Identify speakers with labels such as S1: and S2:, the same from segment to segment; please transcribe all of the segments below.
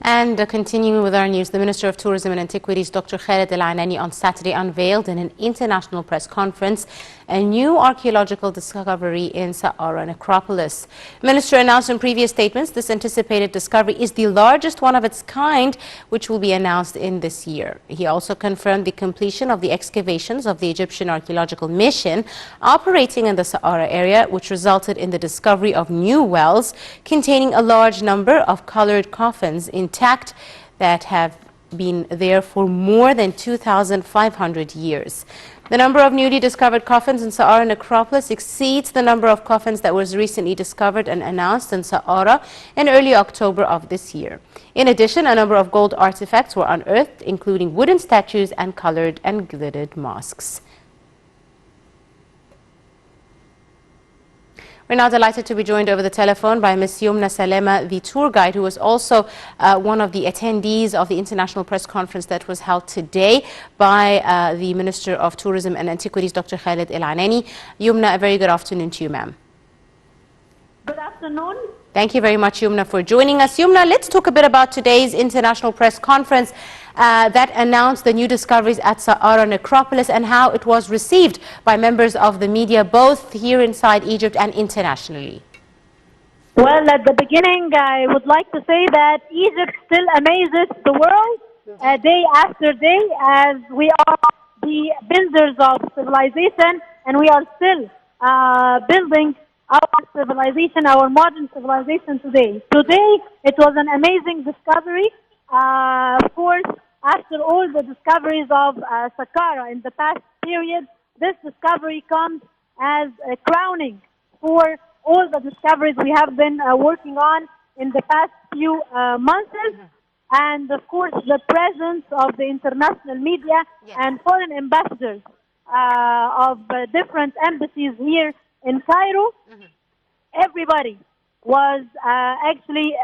S1: And continuing with our news, the Minister of Tourism and Antiquities, Dr. Khaled Al-Anani, on Saturday unveiled in an international press conference a new archaeological discovery in Saqqara necropolis. The Minister announced in previous statements this anticipated discovery is the largest one of its kind, which will be announced in this year. He also confirmed the completion of the excavations of the Egyptian archaeological mission operating in the Saqqara area, which resulted in the discovery of new wells containing a large number of colored coffins intact that have been there for more than 2,500 years. The number of newly discovered coffins in Saqqara necropolis exceeds the number of coffins that was recently discovered and announced in Saqqara in early October of this year. In addition, a number of gold artifacts were unearthed, including wooden statues and colored and glittered mosques. We're now delighted to be joined over the telephone by Ms. Yomna Salama, the tour guide, who was also one of the attendees of the international press conference that was held today by the Minister of Tourism and Antiquities, Dr. Khaled Al-Anani. Yomna, a very good afternoon to you, ma'am.
S2: Good afternoon.
S1: Thank you very much, Yomna, for joining us. Yomna, let's talk a bit about today's international press conference that announced the new discoveries at Saqqara necropolis and how it was received by members of the media, both here inside Egypt and internationally.
S2: Well, at the beginning, I would like to say that Egypt still amazes the world day after day, as we are the builders of civilization, and we are still building our civilization, our modern civilization today. Today, it was an amazing discovery. Of course, after all the discoveries of Saqqara in the past period, this discovery comes as a crowning for all the discoveries we have been working on in the past few months. And of course, the presence of the international media and foreign ambassadors of different embassies here in Cairo. Everybody was actually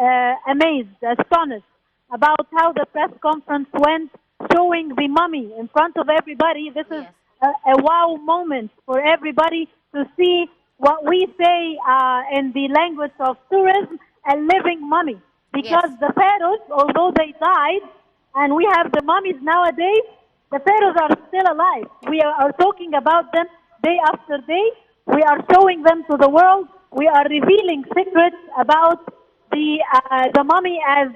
S2: amazed, astonished about how the press conference went, showing the mummy in front of everybody. This is a wow moment for everybody to see what we say in the language of tourism, a living mummy. Because the pharaohs, although they died, and we have the mummies nowadays, the pharaohs are still alive. We are talking about them day after day. We are showing them to the world. We are revealing secrets about the mummy, as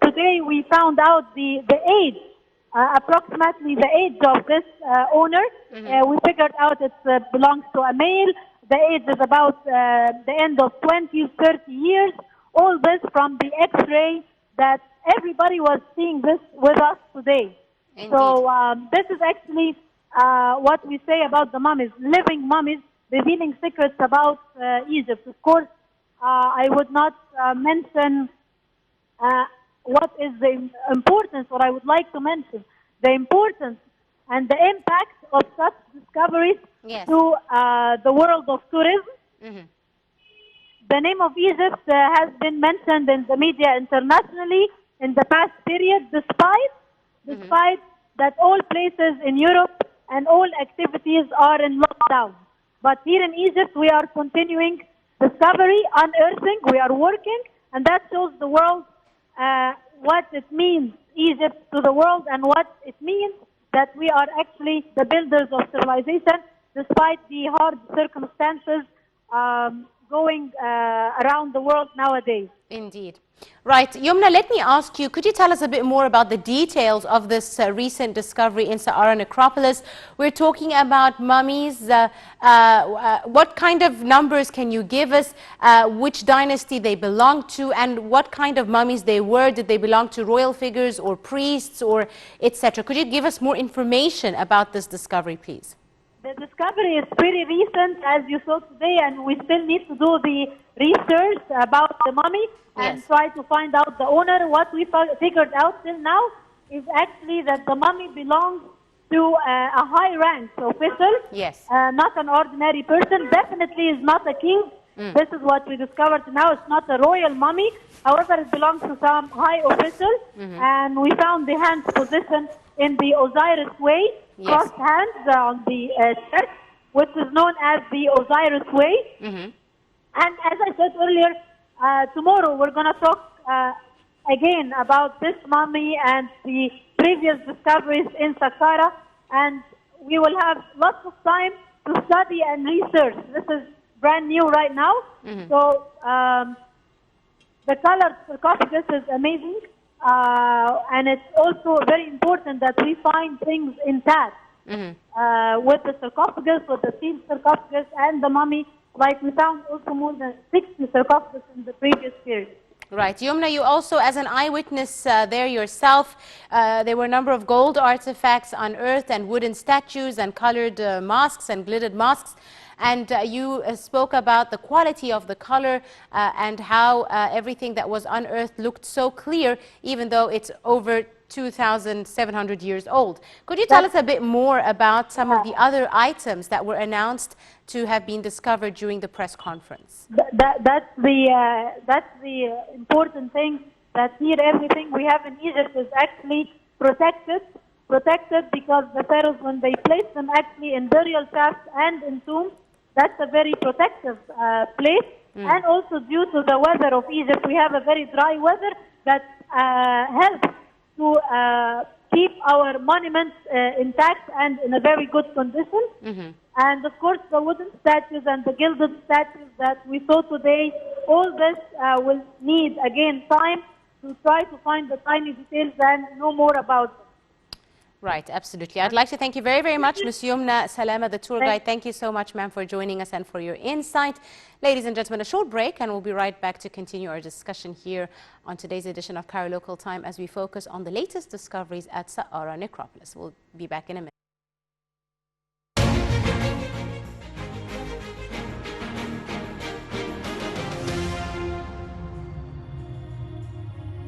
S2: today we found out the age, approximately the age of this owner. We figured out it belongs to a male. The age is about the end of 20, 30 years. All this from the X-ray that everybody was seeing this with us today. Indeed. So this is actually what we say about the mummies, living mummies, revealing secrets about Egypt. Of course, I would not mention what is the importance, or I would like to mention the importance and the impact of such discoveries to the world of tourism. The name of Egypt has been mentioned in the media internationally in the past period, despite that all places in Europe and all activities are in lockdown. But here in Egypt, we are continuing discovery, unearthing, we are working, and that shows the world what it means, Egypt, to the world, and what it means that we are actually the builders of civilization, despite the hard circumstances going around the world nowadays.
S1: Indeed. Right. Yomna, let me ask you, could you tell us a bit more about the details of this recent discovery in Saqqara necropolis? We're talking about mummies. What kind of numbers can you give us? Which dynasty they belong to, and what kind of mummies they were? Did they belong to royal figures or priests or etc.? Could you give us more information about this discovery, please?
S2: The discovery is pretty recent, as you saw today, and we still need to do the research about the mummy and try to find out the owner. What we figured out till now is actually that the mummy belongs to a high-ranked official, not an ordinary person. Definitely is not a king. This is what we discovered now. It's not a royal mummy. However, it belongs to some high official, and we found the hands positioned in the Osiris way, crossed hands on the chest, which is known as the Osiris way. And as I said earlier, tomorrow we're going to talk again about this mummy and the previous discoveries in Saqqara, and we will have lots of time to study and research. This is brand new right now, so the colored sarcophagus is amazing, and it's also very important that we find things intact with the sarcophagus, with the sealed sarcophagus and the mummy. Like we found also more than 60 sarcophagus in the previous period.
S1: Right. Yomna, you also, as an eyewitness there yourself, there were a number of gold artifacts unearthed and wooden statues and colored masks and glittered masks. And you spoke about the quality of the color and how everything that was unearthed looked so clear, even though it's over 2,700 years old. Could you tell us a bit more about some of the other items that were announced to have been discovered during the press conference?
S2: That's the important thing, that here everything we have in Egypt is actually protected because the pharaohs, when they place them actually in burial shafts and in tombs, that's a very protective place. And also due to the weather of Egypt, we have a very dry weather that helps to keep our monuments intact and in a very good condition. And of course, the wooden statues and the gilded statues that we saw today, all this will need, again, time to try to find the tiny details and know more about them.
S1: Right, absolutely. I'd like to thank you very, very much, Ms. Yomna Salama, the tour guide. Thank you so much, ma'am, for joining us and for your insight. Ladies and gentlemen, a short break, and we'll be right back to continue our discussion here on today's edition of Cairo Local Time as we focus on the latest discoveries at Saqqara Necropolis. We'll be back in a minute.